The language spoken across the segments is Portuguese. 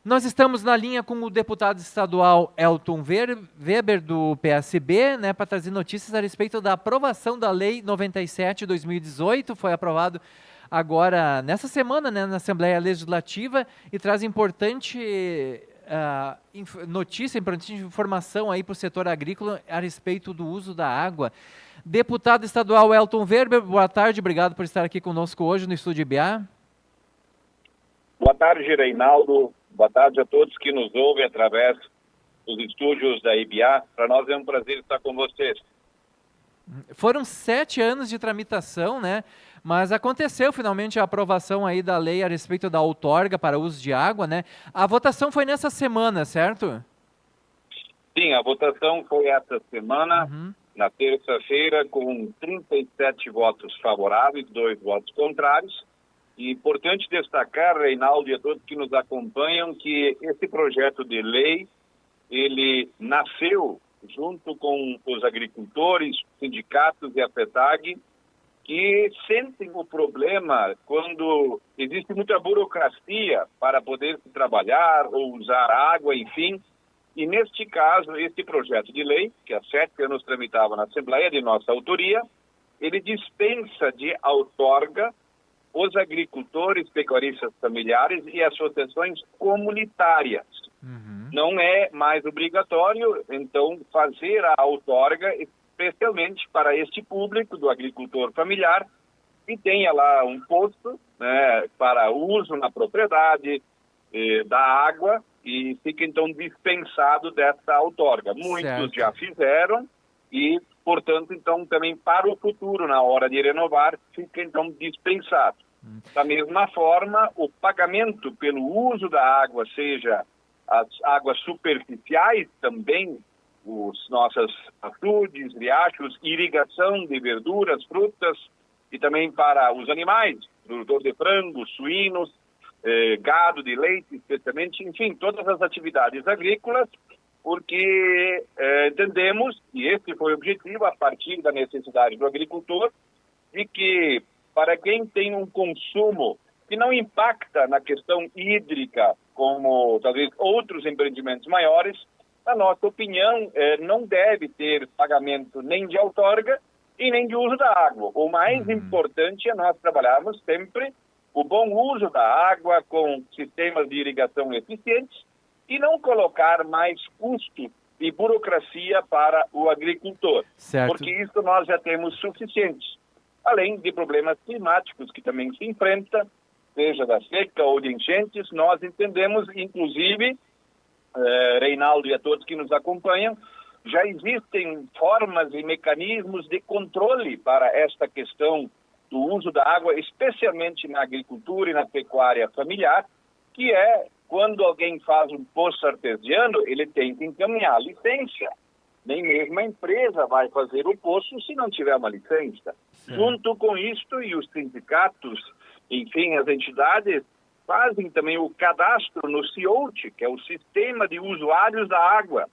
Nós estamos na linha com o deputado estadual Elton Weber, do PSB, né, para trazer notícias a respeito da aprovação da Lei 97/2018. Foi aprovado agora, nessa semana, né, na Assembleia Legislativa, e traz importante notícia, importante informação aí para o setor agrícola a respeito do uso da água. Deputado estadual Elton Weber, boa tarde, obrigado por estar aqui conosco hoje no Estúdio IBA. Boa tarde, Reinaldo. Boa tarde a todos que nos ouvem através dos estúdios da IBA. Para nós é um prazer estar com vocês. Foram 7 anos de tramitação, né? Mas aconteceu finalmente a aprovação aí da lei a respeito da outorga para uso de água, né? A votação foi nessa semana, certo? Sim, a votação foi essa semana, na terça-feira, com 37 votos favoráveis, 2 votos contrários. E importante destacar, Reinaldo, e a todos que nos acompanham, que esse projeto de lei, ele nasceu junto com os agricultores, sindicatos e a FETAG, que sentem o problema quando existe muita burocracia para poder se trabalhar ou usar água, enfim. E neste caso, este projeto de lei, que há 7 anos tramitava na Assembleia de nossa autoria, ele dispensa de outorga os agricultores, pecuaristas familiares e associações comunitárias. Não é mais obrigatório, então, fazer a outorga, especialmente para este público do agricultor familiar, que tenha lá um posto, né, para uso na propriedade da água e fica, então, dispensado dessa outorga. Muitos já fizeram e, portanto, então, também para o futuro, na hora de renovar, fica, então, dispensado. Da mesma forma, o pagamento pelo uso da água, seja as águas superficiais também, os nossos açudes, riachos, irrigação de verduras, frutas, e também para os animais, produtor de frango, suínos, gado de leite, especialmente, enfim, todas as atividades agrícolas, porque entendemos, e esse foi o objetivo, a partir da necessidade do agricultor, de que para quem tem um consumo que não impacta na questão hídrica, como talvez outros empreendimentos maiores, na nossa opinião, não deve ter pagamento nem de outorga e nem de uso da água. O mais importante é nós trabalharmos sempre o bom uso da água com sistemas de irrigação eficientes e não colocar mais custo e burocracia para o agricultor. Certo. Porque isso nós já temos suficiente. Além de problemas climáticos que também se enfrenta, seja da seca ou de enchentes, nós entendemos, inclusive, Reinaldo e a todos que nos acompanham, já existem formas e mecanismos de controle para esta questão do uso da água, especialmente na agricultura e na pecuária familiar, que é quando alguém faz um poço artesiano, ele tem que encaminhar a licença. Nem mesmo a empresa vai fazer o poço se não tiver uma licença. Junto com isto, e os sindicatos, enfim, as entidades, fazem também o cadastro no CIOT, que é o Sistema de Usuários da Água.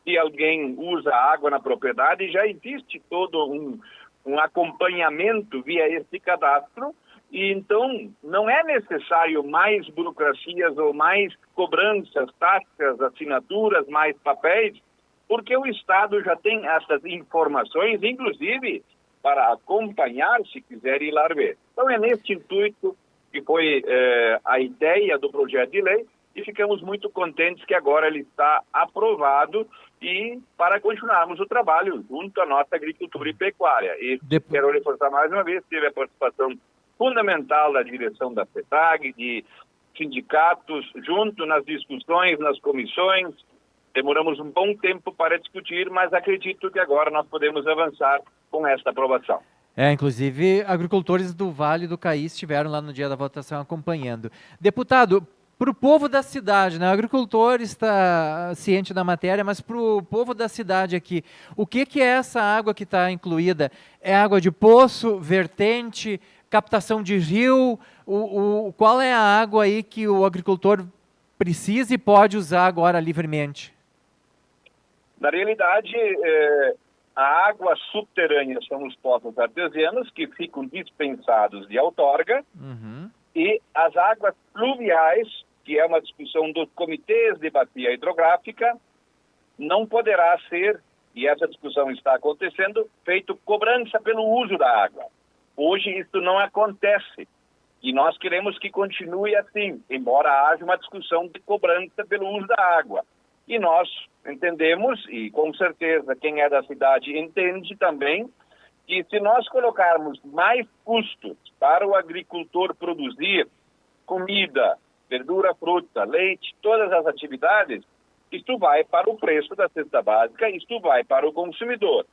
Se alguém usa água na propriedade, já existe todo um acompanhamento via esse cadastro, e então não é necessário mais burocracias ou mais cobranças, taxas, assinaturas, mais papéis, porque o Estado já tem essas informações, inclusive para acompanhar, se quiser ir lá ver. Então é nesse intuito que foi a ideia do projeto de lei, e ficamos muito contentes que agora ele está aprovado e para continuarmos o trabalho junto à nossa agricultura e pecuária. E quero reforçar mais uma vez, teve a participação fundamental da direção da FETAG, de sindicatos, junto nas discussões, nas comissões. Demoramos um bom tempo para discutir, mas acredito que agora nós podemos avançar com esta aprovação. Inclusive, agricultores do Vale do Caí estiveram lá no dia da votação acompanhando. Deputado, para o povo da cidade, né? O agricultor está ciente da matéria, mas para o povo da cidade aqui, o que é essa água que está incluída? É água de poço, vertente, captação de rio? Qual é a água aí que o agricultor precisa e pode usar agora livremente? Na realidade, a água subterrânea são os poços artesianos que ficam dispensados de outorga, e as águas pluviais que é uma discussão dos comitês de bacia hidrográfica, não poderá ser, e essa discussão está acontecendo, feito cobrança pelo uso da água. Hoje isso não acontece e nós queremos que continue assim, embora haja uma discussão de cobrança pelo uso da água. E nós entendemos, e com certeza quem é da cidade entende também, que se nós colocarmos mais custos para o agricultor produzir comida, verdura, fruta, leite, todas as atividades, isto vai para o preço da cesta básica, isto vai para o consumidor.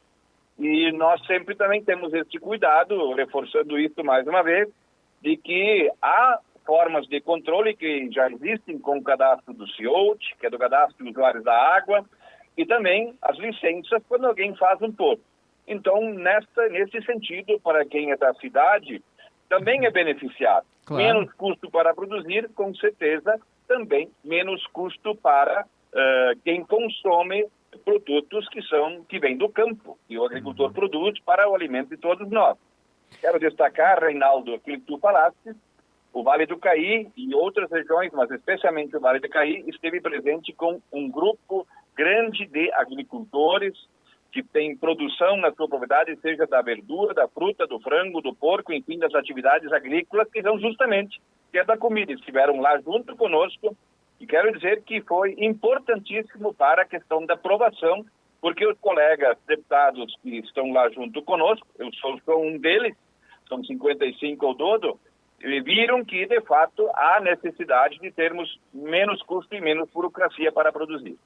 E nós sempre também temos esse cuidado, reforçando isso mais uma vez, de que há formas de controle que já existem com o cadastro do CIOT, que é do cadastro de usuários da água, e também as licenças quando alguém faz um poço. Então, nesse sentido, para quem é da cidade, também é beneficiado. Claro. Menos custo para produzir, com certeza, também menos custo para quem consome produtos que vêm do campo, e o agricultor produz para o alimento de todos nós. Quero destacar, Reinaldo, aquilo que tu falaste, o Vale do Caí e outras regiões, mas especialmente o Vale do Caí, esteve presente com um grupo grande de agricultores que tem produção na sua propriedade, seja da verdura, da fruta, do frango, do porco, enfim, das atividades agrícolas, que são justamente que é da comida. Estiveram lá junto conosco e quero dizer que foi importantíssimo para a questão da aprovação, porque os colegas deputados que estão lá junto conosco, eu sou um deles, são 55 ao todo, viram que, de fato, há necessidade de termos menos custo e menos burocracia para produzir.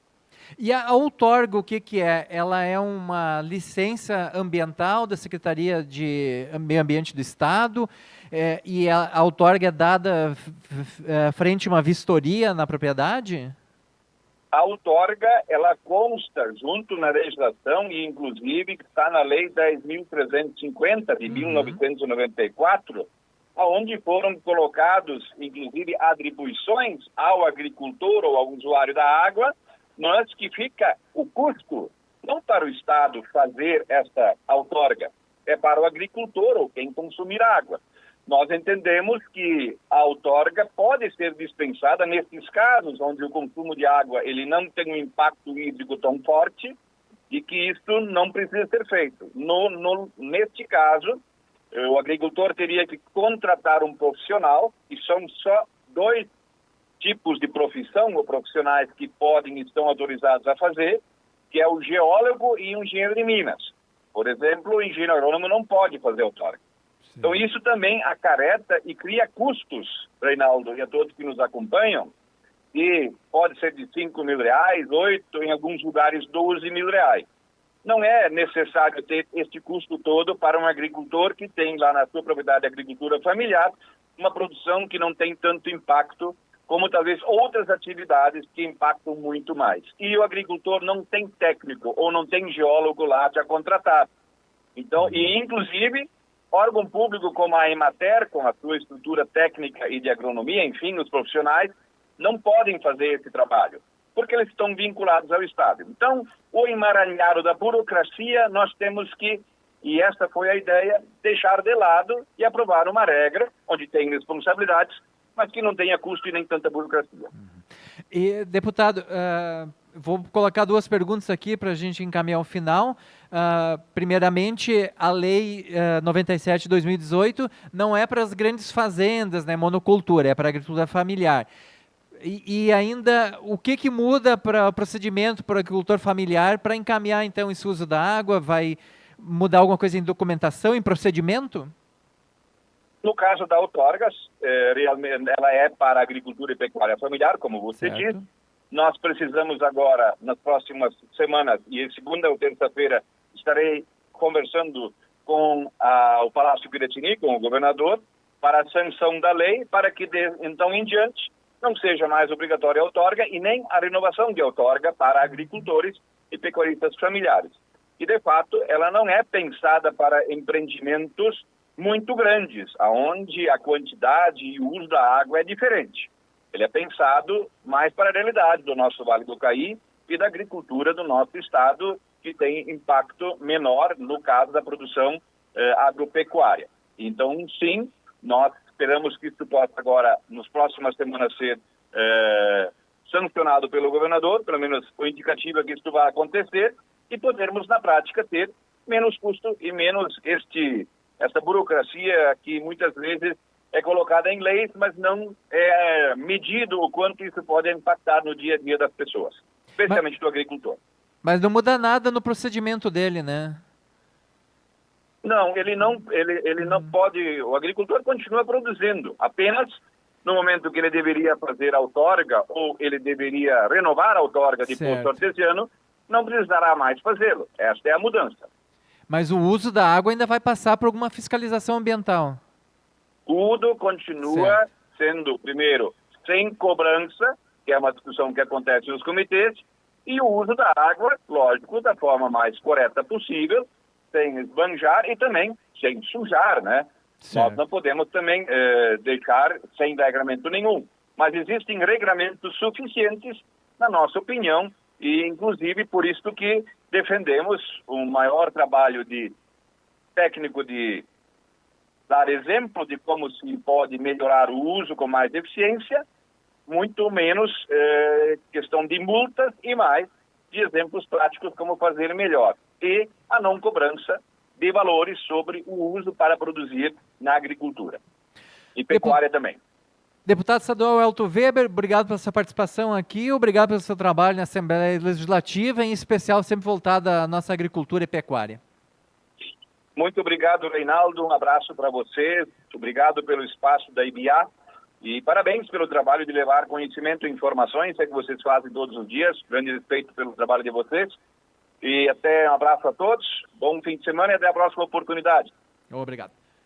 E a outorga, o que é? Ela é uma licença ambiental da Secretaria de Meio Ambiente do Estado, e a outorga é dada frente a uma vistoria na propriedade? A outorga, ela consta junto na legislação e, inclusive, está na Lei 10.350 de 1994, onde foram colocados, inclusive, atribuições ao agricultor ou ao usuário da água, mas que fica o custo, não para o Estado fazer esta outorga, é para o agricultor ou quem consumir água. Nós entendemos que a outorga pode ser dispensada nesses casos onde o consumo de água ele não tem um impacto hídrico tão forte e que isso não precisa ser feito. Neste caso, o agricultor teria que contratar um profissional, e são só 2 tipos de profissão ou profissionais que podem e estão autorizados a fazer, que é o geólogo e o engenheiro de minas. Por exemplo, o engenheiro agrônomo não pode fazer outorga. Sim. Então isso também acarreta e cria custos, Reinaldo, e a todos que nos acompanham, e pode ser de R$5.000, 8, em alguns lugares R$12.000. Não é necessário ter este custo todo para um agricultor que tem lá na sua propriedade de agricultura familiar uma produção que não tem tanto impacto como talvez outras atividades que impactam muito mais. E o agricultor não tem técnico ou não tem geólogo lá para contratar. Então, e inclusive, órgão público como a Emater, com a sua estrutura técnica e de agronomia, enfim, os profissionais, não podem fazer esse trabalho, porque eles estão vinculados ao Estado. Então, o emaranhado da burocracia, nós temos que, e esta foi a ideia, deixar de lado e aprovar uma regra onde tem responsabilidades, mas que não tenha custo e nem tanta burocracia. E, deputado, vou colocar 2 perguntas aqui para a gente encaminhar ao final. Primeiramente, a Lei 97 de 2018 não é para as grandes fazendas, né, monocultura, é para a agricultura familiar. E ainda, o que muda para o procedimento para o agricultor familiar para encaminhar, então, esse uso da água? Vai mudar alguma coisa em documentação, em procedimento? No caso da outorga, realmente ela é para a agricultura e pecuária familiar, como você disse. Nós precisamos agora, nas próximas semanas, e em segunda ou terça-feira, estarei conversando com o Palácio Piratini, com o governador, para a sanção da lei, para que, então em diante, não seja mais obrigatória a outorga e nem a renovação de outorga para agricultores e pecuaristas familiares. E, de fato, ela não é pensada para empreendimentos muito grandes, aonde a quantidade e o uso da água é diferente. Ele é pensado mais para a realidade do nosso Vale do Caí e da agricultura do nosso estado, que tem impacto menor no caso da produção agropecuária. Então, sim, nós esperamos que isso possa agora, nas próximas semanas, ser sancionado pelo governador, pelo menos o indicativo é que isso vai acontecer, e podermos, na prática, ter menos custo e menos essa burocracia que muitas vezes é colocada em leis, mas não é medido o quanto isso pode impactar no dia a dia das pessoas, especialmente do agricultor. Mas não muda nada no procedimento dele, né? Não, ele não pode, o agricultor continua produzindo, apenas no momento que ele deveria fazer a outorga ou ele deveria renovar a outorga de poço artesiano, não precisará mais fazê-lo. Esta é a mudança. Mas o uso da água ainda vai passar por alguma fiscalização ambiental? Tudo continua sendo, primeiro, sem cobrança, que é uma discussão que acontece nos comitês, e o uso da água, lógico, da forma mais correta possível, sem esbanjar e também sem sujar, né? Nós não podemos também deixar sem regramento nenhum. Mas existem regramentos suficientes, na nossa opinião, e inclusive por isso que defendemos um maior trabalho de técnico de dar exemplo de como se pode melhorar o uso com mais eficiência, muito menos questão de multas e mais de exemplos práticos como fazer melhor. E a não cobrança de valores sobre o uso para produzir na agricultura. E pecuária também. Deputado estadual Elton Weber, obrigado pela sua participação aqui, obrigado pelo seu trabalho na Assembleia Legislativa, em especial sempre voltado à nossa agricultura e pecuária. Muito obrigado, Reinaldo, um abraço para você, obrigado pelo espaço da IBA e parabéns pelo trabalho de levar conhecimento e informações, é que vocês fazem todos os dias, grande respeito pelo trabalho de vocês. E até um abraço a todos, bom fim de semana e até a próxima oportunidade. Obrigado.